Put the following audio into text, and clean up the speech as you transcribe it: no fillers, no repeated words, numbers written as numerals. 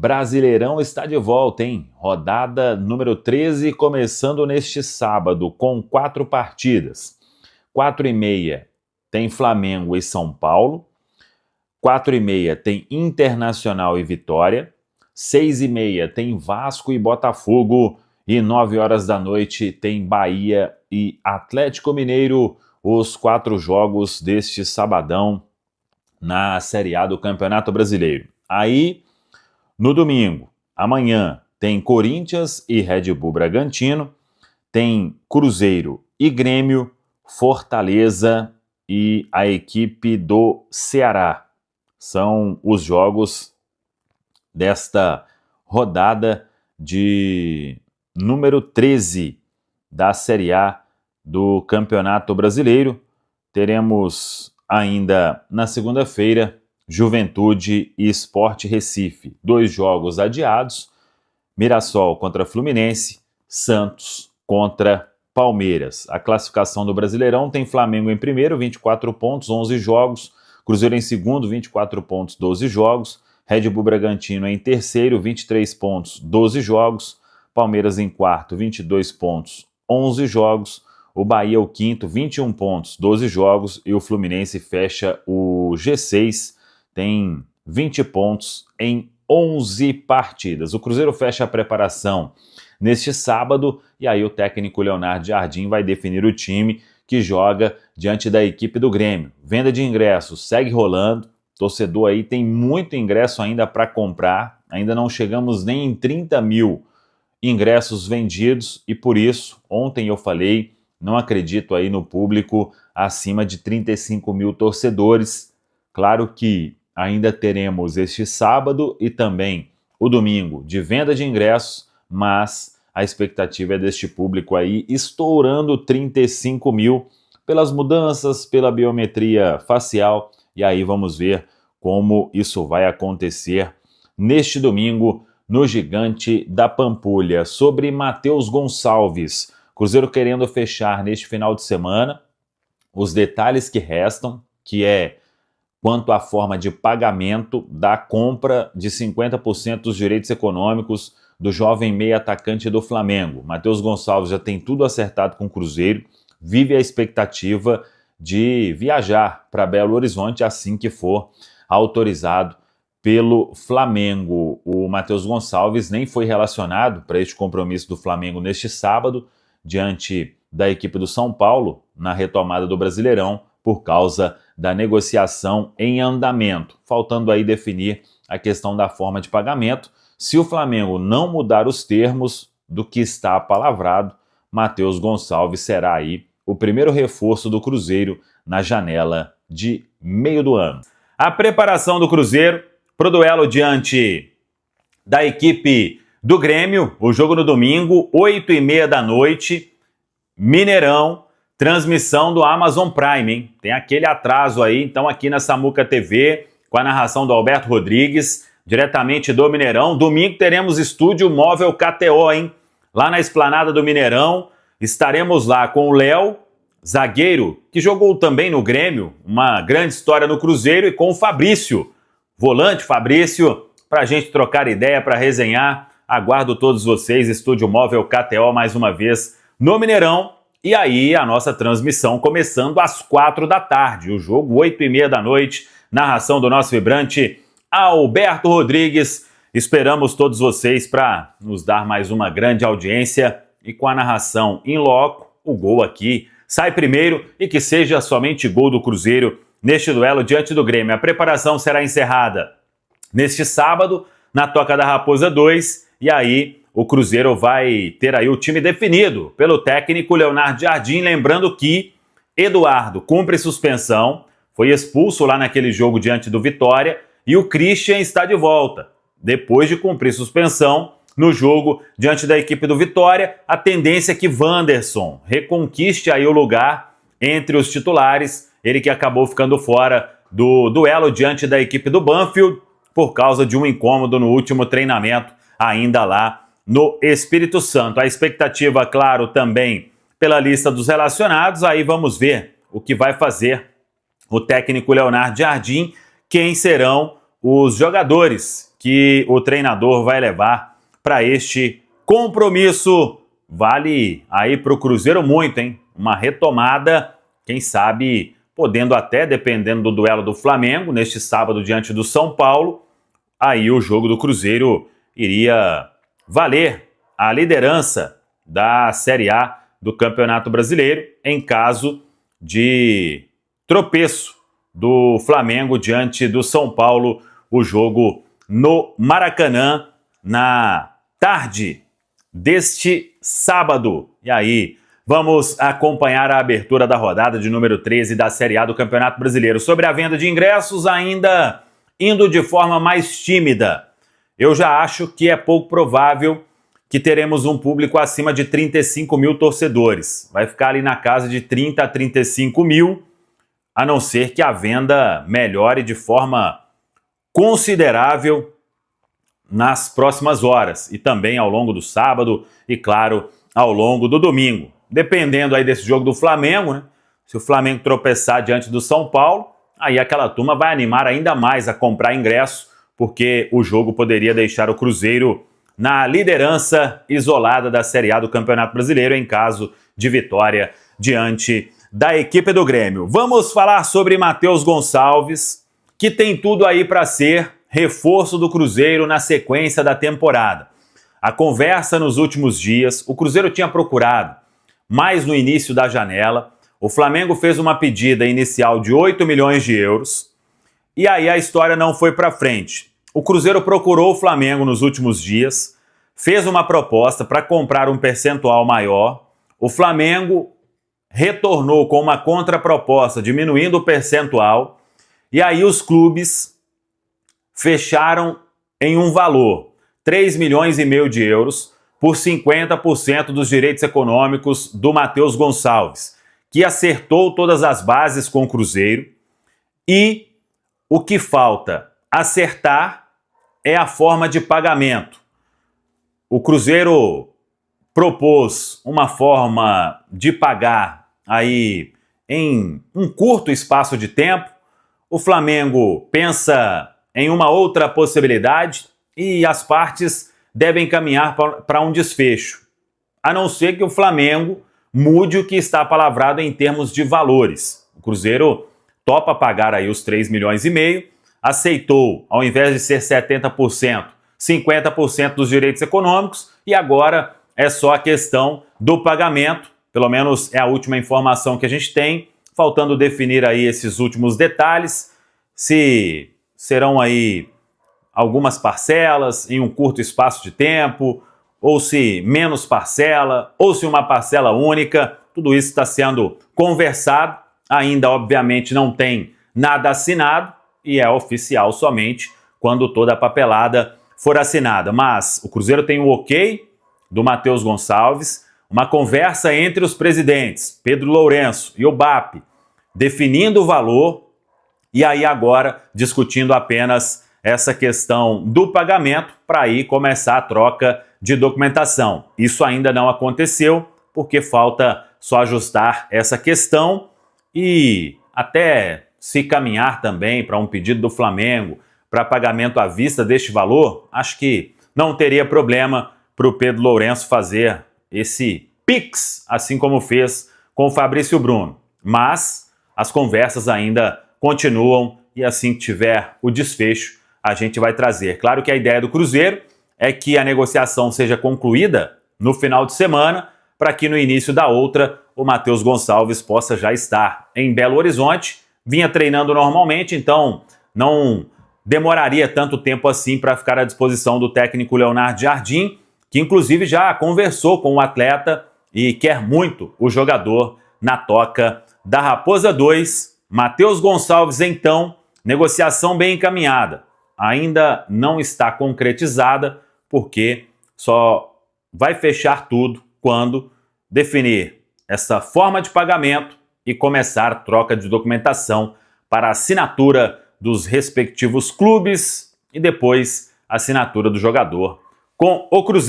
Brasileirão está de volta, hein? Rodada número 13 começando neste sábado com 4 partidas. 4h30 tem Flamengo e São Paulo. 4h30 tem Internacional e Vitória. 6h30 tem Vasco e Botafogo. E 9 horas da noite tem Bahia e Atlético Mineiro. Os 4 jogos deste sabadão na Série A do Campeonato Brasileiro. Aí, no domingo, amanhã, tem Corinthians e Red Bull Bragantino, tem Cruzeiro e Grêmio, Fortaleza e a equipe do Ceará. São os jogos desta rodada de número 13 da Série A do Campeonato Brasileiro. Teremos ainda na segunda-feira Juventude e Sport Recife, 2 jogos adiados, Mirassol contra Fluminense, Santos contra Palmeiras. A classificação do Brasileirão tem Flamengo em primeiro, 24 pontos, 11 jogos, Cruzeiro em segundo, 24 pontos, 12 jogos, Red Bull Bragantino em terceiro, 23 pontos, 12 jogos, Palmeiras em quarto, 22 pontos, 11 jogos, o Bahia o quinto, 21 pontos, 12 jogos, e o Fluminense fecha o G6, tem 20 pontos em 11 partidas. O Cruzeiro fecha a preparação neste sábado e aí o técnico Leonardo Jardim vai definir o time que joga diante da equipe do Grêmio. Venda de ingressos segue rolando, torcedor aí tem muito ingresso ainda para comprar, ainda não chegamos nem em 30 mil ingressos vendidos e por isso, ontem eu falei, não acredito aí no público acima de 35 mil torcedores. Claro que ainda teremos este sábado e também o domingo de venda de ingressos, mas a expectativa é deste público aí estourando 35 mil pelas mudanças, pela biometria facial, e aí vamos ver como isso vai acontecer neste domingo no Gigante da Pampulha. Sobre Matheus Gonçalves, Cruzeiro querendo fechar neste final de semana os detalhes que restam, que é quanto à forma de pagamento da compra de 50% dos direitos econômicos do jovem meia atacante do Flamengo. Matheus Gonçalves já tem tudo acertado com o Cruzeiro, vive a expectativa de viajar para Belo Horizonte assim que for autorizado pelo Flamengo. O Matheus Gonçalves nem foi relacionado para este compromisso do Flamengo neste sábado, diante da equipe do São Paulo, na retomada do Brasileirão, por causa da negociação em andamento, faltando aí definir a questão da forma de pagamento. Se o Flamengo não mudar os termos do que está apalavrado, Matheus Gonçalves será aí o primeiro reforço do Cruzeiro na janela de meio do ano. A preparação do Cruzeiro para o duelo diante da equipe do Grêmio, o jogo no domingo, 8h30 da noite, Mineirão, transmissão do Amazon Prime, hein? Tem aquele atraso aí, então aqui na Samuca TV, com a narração do Alberto Rodrigues, diretamente do Mineirão. Domingo teremos estúdio móvel KTO, hein? Lá na esplanada do Mineirão, estaremos lá com o Léo, zagueiro, que jogou também no Grêmio, uma grande história no Cruzeiro, e com o Fabrício, volante Fabrício, para a gente trocar ideia, para resenhar. Aguardo todos vocês, estúdio móvel KTO mais uma vez no Mineirão. E aí a nossa transmissão começando às 4 da tarde, o jogo 8h30 da noite, narração do nosso vibrante Alberto Rodrigues. Esperamos todos vocês para nos dar mais uma grande audiência e com a narração in loco, o gol aqui sai primeiro e que seja somente gol do Cruzeiro neste duelo diante do Grêmio. A preparação será encerrada neste sábado na Toca da Raposa 2 e aí o Cruzeiro vai ter aí o time definido pelo técnico Leonardo Jardim, lembrando que Eduardo cumpre suspensão, foi expulso lá naquele jogo diante do Vitória, e o Christian está de volta. Depois de cumprir suspensão no jogo diante da equipe do Vitória, a tendência é que Wanderson reconquiste aí o lugar entre os titulares, ele que acabou ficando fora do duelo diante da equipe do Banfield por causa de um incômodo no último treinamento ainda lá no Espírito Santo. A expectativa, claro, também pela lista dos relacionados. Aí vamos ver o que vai fazer o técnico Leonardo Jardim, quem serão os jogadores que o treinador vai levar para este compromisso. Vale aí para o Cruzeiro muito, hein? Uma retomada, quem sabe podendo até, dependendo do duelo do Flamengo, neste sábado diante do São Paulo, aí o jogo do Cruzeiro iria valer a liderança da Série A do Campeonato Brasileiro, em caso de tropeço do Flamengo diante do São Paulo, o jogo no Maracanã, na tarde deste sábado. E aí, vamos acompanhar a abertura da rodada de número 13 da Série A do Campeonato Brasileiro. Sobre a venda de ingressos, ainda indo de forma mais tímida. Eu já acho que é pouco provável que teremos um público acima de 35 mil torcedores. Vai ficar ali na casa de 30 a 35 mil, a não ser que a venda melhore de forma considerável nas próximas horas e também ao longo do sábado e, claro, ao longo do domingo. Dependendo aí desse jogo do Flamengo, né? Se o Flamengo tropeçar diante do São Paulo, aí aquela turma vai animar ainda mais a comprar ingresso, porque o jogo poderia deixar o Cruzeiro na liderança isolada da Série A do Campeonato Brasileiro em caso de vitória diante da equipe do Grêmio. Vamos falar sobre Matheus Gonçalves, que tem tudo aí para ser reforço do Cruzeiro na sequência da temporada. A conversa nos últimos dias, o Cruzeiro tinha procurado mais no início da janela, o Flamengo fez uma pedida inicial de 8 milhões de euros, e aí a história não foi para frente. O Cruzeiro procurou o Flamengo nos últimos dias, fez uma proposta para comprar um percentual maior, o Flamengo retornou com uma contraproposta diminuindo o percentual, e aí os clubes fecharam em um valor, 3 milhões e meio de euros, por 50% dos direitos econômicos do Matheus Gonçalves, que acertou todas as bases com o Cruzeiro, e o que falta acertar é a forma de pagamento. O Cruzeiro propôs uma forma de pagar aí em um curto espaço de tempo, o Flamengo pensa em uma outra possibilidade e as partes devem caminhar para um desfecho, a não ser que o Flamengo mude o que está palavrado em termos de valores. O Cruzeiro topa pagar aí os 3 milhões e meio, aceitou, ao invés de ser 70%, 50% dos direitos econômicos, e agora é só a questão do pagamento, pelo menos é a última informação que a gente tem, faltando definir aí esses últimos detalhes, se serão aí algumas parcelas em um curto espaço de tempo, ou se menos parcela, ou se uma parcela única, tudo isso está sendo conversado, ainda obviamente não tem nada assinado e é oficial somente quando toda a papelada for assinada. Mas o Cruzeiro tem o ok do Matheus Gonçalves, uma conversa entre os presidentes, Pedro Lourenço e o BAP, definindo o valor e aí agora discutindo apenas essa questão do pagamento para aí começar a troca de documentação. Isso ainda não aconteceu porque falta só ajustar essa questão e até se caminhar também para um pedido do Flamengo para pagamento à vista deste valor, acho que não teria problema para o Pedro Lourenço fazer esse Pix, assim como fez com o Fabrício Bruno. Mas as conversas ainda continuam e assim que tiver o desfecho, a gente vai trazer. Claro que a ideia do Cruzeiro é que a negociação seja concluída no final de semana, para que no início da outra o Matheus Gonçalves possa já estar em Belo Horizonte. Vinha treinando normalmente, então não demoraria tanto tempo assim para ficar à disposição do técnico Leonardo Jardim, que inclusive já conversou com o atleta e quer muito o jogador na toca da Raposa 2. Matheus Gonçalves, então, negociação bem encaminhada. Ainda não está concretizada, porque só vai fechar tudo quando definir essa forma de pagamento e começar a troca de documentação para a assinatura dos respectivos clubes e depois a assinatura do jogador com o Cruzeiro.